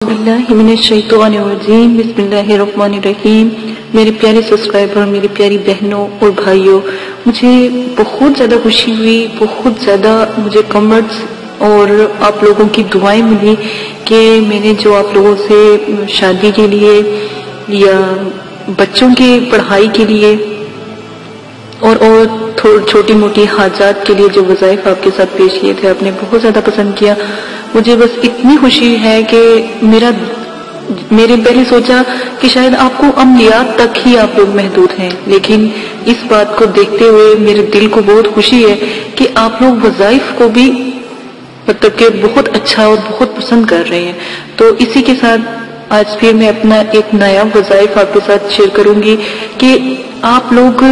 बिस्मिल्लाहि मिनश्शैतानिर्रजीम बिस्मिल्लाहिर्रहमानिर्रहीम। मेरे प्यारे सब्सक्राइबर, मेरी प्यारी बहनों और भाइयों, मुझे बहुत ज़्यादा खुशी हुई, बहुत ज़्यादा मुझे कमेंट्स और आप लोगों की दुआएं मिली कि मैंने जो आप लोगों से शादी के लिए या बच्चों की पढ़ाई के लिए और छोटी मोटी हाजात के लिए जो वज़ाइफ आपके साथ पेश किए थे, आपने बहुत ज़्यादा पसंद किया। मुझे बस इतनी खुशी है कि मेरे पहले सोचा कि शायद आपको अमलियात तक ही आप लोग महदूद हैं, लेकिन इस बात को देखते हुए मेरे दिल को बहुत खुशी है कि आप लोग वज़ाइफ को भी मतलब कि बहुत अच्छा और बहुत पसंद कर रहे हैं। तो इसी के साथ आज फिर मैं अपना एक नया वज़ाइफ आपके साथ शेयर करूंगी कि आप लोग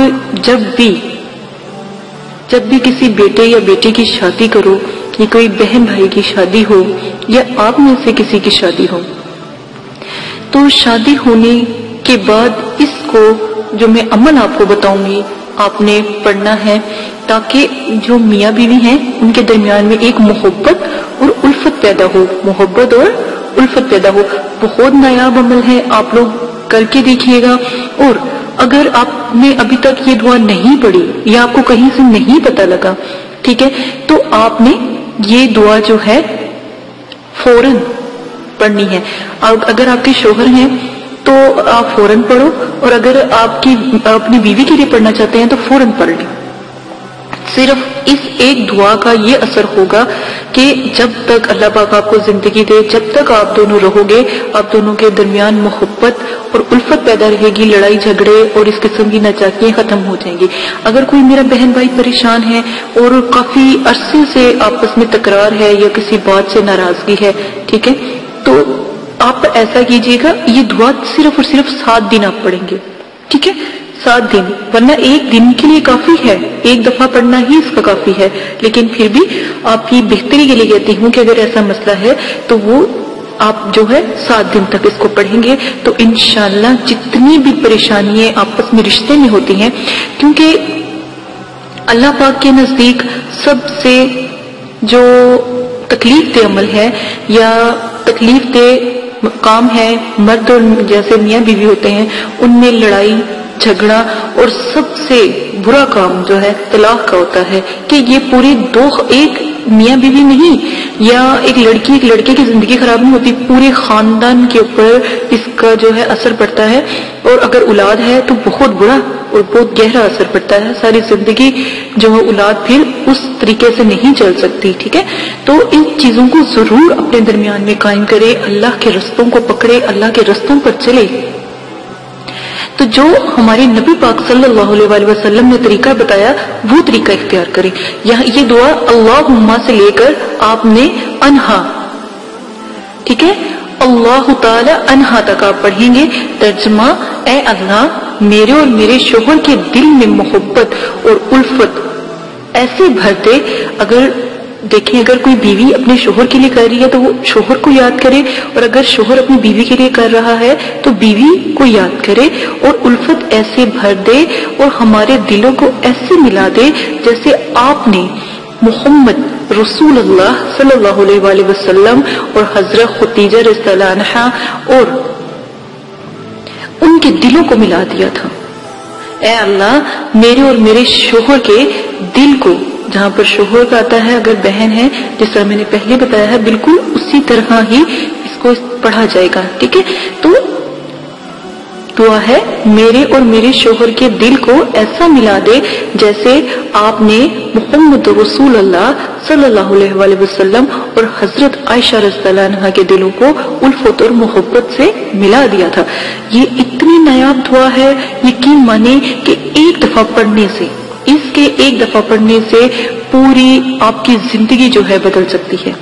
जब भी किसी बेटे या बेटी की शादी करो, या कोई बहन भाई की शादी हो, या आप में से किसी की शादी हो, तो शादी होने के बाद इसको जो मैं अमल आपको बताऊंगी आपने पढ़ना है, ताकि जो मियाँ बीवी हैं उनके दरमियान में एक मोहब्बत और उल्फत पैदा हो, मोहब्बत और उल्फत पैदा हो। बहुत नायाब अमल है, आप लोग करके देखिएगा। और अगर आपने अभी तक ये दुआ नहीं पढ़ी या आपको कहीं से नहीं पता लगा, ठीक है, तो आपने ये दुआ जो है फौरन पढ़नी है। अगर आपके शोहर हैं तो आप फौरन पढ़ो, और अगर अपनी बीवी के लिए पढ़ना चाहते हैं तो फौरन पढ़ लें। सिर्फ इस एक दुआ का ये असर होगा कि जब तक अल्लाह पाक आपको जिंदगी दे, जब तक आप दोनों रहोगे, आप दोनों के दरमियान मोहब्बत और उल्फत पैदा रहेगी, लड़ाई झगड़े और इस किस्म की नाचाकियां खत्म हो जाएंगी। अगर कोई मेरा बहन भाई परेशान है और काफी अरसे से आपस में तकरार है या किसी बात से नाराजगी है, ठीक है, तो आप ऐसा कीजिएगा, ये दुआ सिर्फ और सिर्फ 7 दिन आप पढ़ेंगे, ठीक है, 7 दिन, वरना एक दिन के लिए काफी है, एक दफा पढ़ना ही इसका काफी है। लेकिन फिर भी आपकी बेहतरी के लिए कहती हूँ कि अगर ऐसा मसला है तो वो आप जो है 7 दिन तक इसको पढ़ेंगे तो इंशाअल्लाह जितनी भी परेशानियां आपस में रिश्ते में होती हैं, क्योंकि अल्लाह पाक के नजदीक सबसे जो तकलीफ दे अमल है या तकलीफ दे काम है, मर्द और जैसे मियाँ बीवी होते हैं उनमें लड़ाई झगड़ा, और सबसे बुरा काम जो है तलाक का होता है कि ये पूरे एक मियाँ बीवी नहीं या एक लड़के की जिंदगी खराब नहीं होती, पूरे खानदान के ऊपर इसका जो है असर पड़ता है। और अगर औलाद है तो बहुत बुरा और बहुत गहरा असर पड़ता है, सारी जिंदगी जो है औलाद फिर उस तरीके से नहीं चल सकती, ठीक है। तो इन चीजों को जरूर अपने दरमियान में कायम करे, अल्लाह के रस्तों को पकड़े, अल्लाह के रस्तों पर चले। तो जो हमारे नबी पाक सल्लल्लाहु अलैहि वसल्लम ने तरीका बताया वो तरीका इख्तियार करें। यहाँ ये दुआ अल्लाहुम्मा से लेकर आपने अनहा, ठीक है, अल्लाह ताला अनहा तक आप पढ़ेंगे। तर्जमा, ए अल्लाह मेरे और मेरे शोहर के दिल में मोहब्बत और उल्फत ऐसे भर दे। अगर कोई बीवी अपने शोहर के लिए कर रही है तो वो शोहर को याद करे, और अगर शोहर अपनी बीवी के लिए कर रहा है तो बीवी को याद करे, और उल्फत ऐसे भर दे और हमारे दिलों को ऐसे मिला दे जैसे आपने मोहम्मद रसूलुल्लाह सल्लल्लाहु अलैहि वसल्लम और हजरत खदीजा रज़ियल्लाहु अन्हा और उनके दिलों को मिला दिया था। ए अल्लाह मेरे और मेरे शोहर के दिल को, जहां पर शोहर का आता है, अगर बहन है जिस तरह मैंने पहले बताया है, बिल्कुल उसी तरह ही इसको पढ़ा जाएगा, ठीक है। तो दुआ है मेरे और मेरे शोहर के दिल को ऐसा मिला दे जैसे आपने मोहम्मद रसूलुल्लाह सल्लल्लाहु अलैहि वसल्लम और हजरत आयशा रज़ियल्लाहु अन्हा के दिलों को उल्फत और मोहब्बत से मिला दिया था। ये इतनी नायाब दुआ है, यकीन माने कि एक दफा पढ़ने से पूरी आपकी जिंदगी जो है बदल सकती है।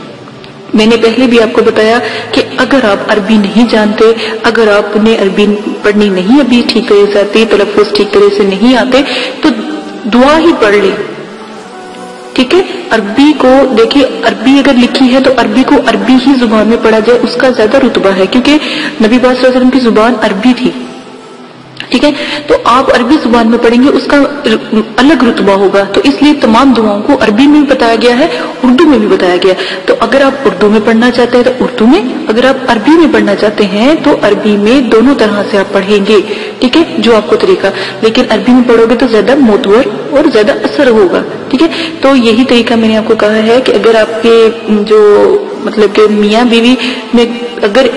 मैंने पहले भी आपको बताया कि अगर आप अरबी नहीं जानते, अगर आपने अरबी पढ़नी नहीं अभी ठीक तरह से आती, तलफ़्फ़ुज़ ठीक तरह से नहीं आते, तो दुआ ही पढ़ ले, ठीक है। अरबी को देखिए, अरबी अगर लिखी है तो अरबी को अरबी ही जुबान में पढ़ा जाए, उसका ज्यादा रुतबा है, क्योंकि नबी पाक सल्लल्लाहु अलैहि वसल्लम की जुबान अरबी थी। ٹھیک ہے. تو آپ عربی زبان میں پڑھیں گے اس کا الگ رتبہ ہوگا. تو اس لیے تمام دعاؤں کو عربی میں بھی بتایا گیا ہے, اردو میں بھی بتایا گیا. تو اگر آپ اردو میں پڑھنا چاہتے ہیں تو اردو میں, اگر آپ عربی میں پڑھنا چاہتے ہیں تو عربی میں, دونوں طرح سے آپ پڑھیں گے. ٹھیک ہے, جو آپ کو طریقہ, لیکن عربی میں پڑھو گے تو زیادہ معتبر اور زیادہ اثر ہوگا. ٹھیک ہے, تو یہی طریقہ میں نے آپ کو کہا ہے کہ اگر آپ کے جو مطلب کہ میاں بیوی میں اگر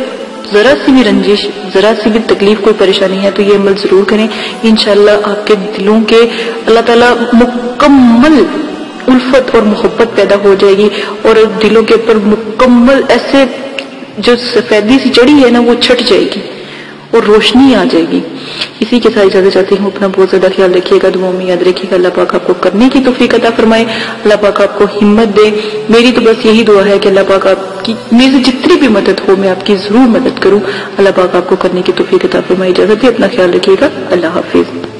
ذرا سی بھی رنجش, ذرا سی بھی تکلیف, کوئی پریشانی ہے تو یہ عمل ضرور کریں. انشاءاللہ آپ کے دلوں کے اللہ تعالیٰ مکمل الفت اور محبت پیدا ہو جائے گی, اور دلوں کے اوپر مکمل ایسے جو سفیدی سی چڑھی ہے نا وہ چھٹ جائے گی اور روشنی آ جائے گی. اسی کے ساتھ اجازت چاہتی ہوں. اپنا بہت زیادہ خیال رکھیے گا, دعاؤں میں یاد رکھیے گا. اللہ پاک آپ کو کرنے کی توفیق عطا فرمائے, اللہ پاک آپ کو ہمت دے. میری تو بس یہی دعا ہے کہ اللہ پاک آپ کی, میرے سے جتنی بھی مدد ہو میں آپ کی ضرور مدد کروں. اللہ پاک آپ کو کرنے کی توفیق عطا فرمائے. اجازت ہے, اپنا خیال رکھیے گا. اللہ حافظ.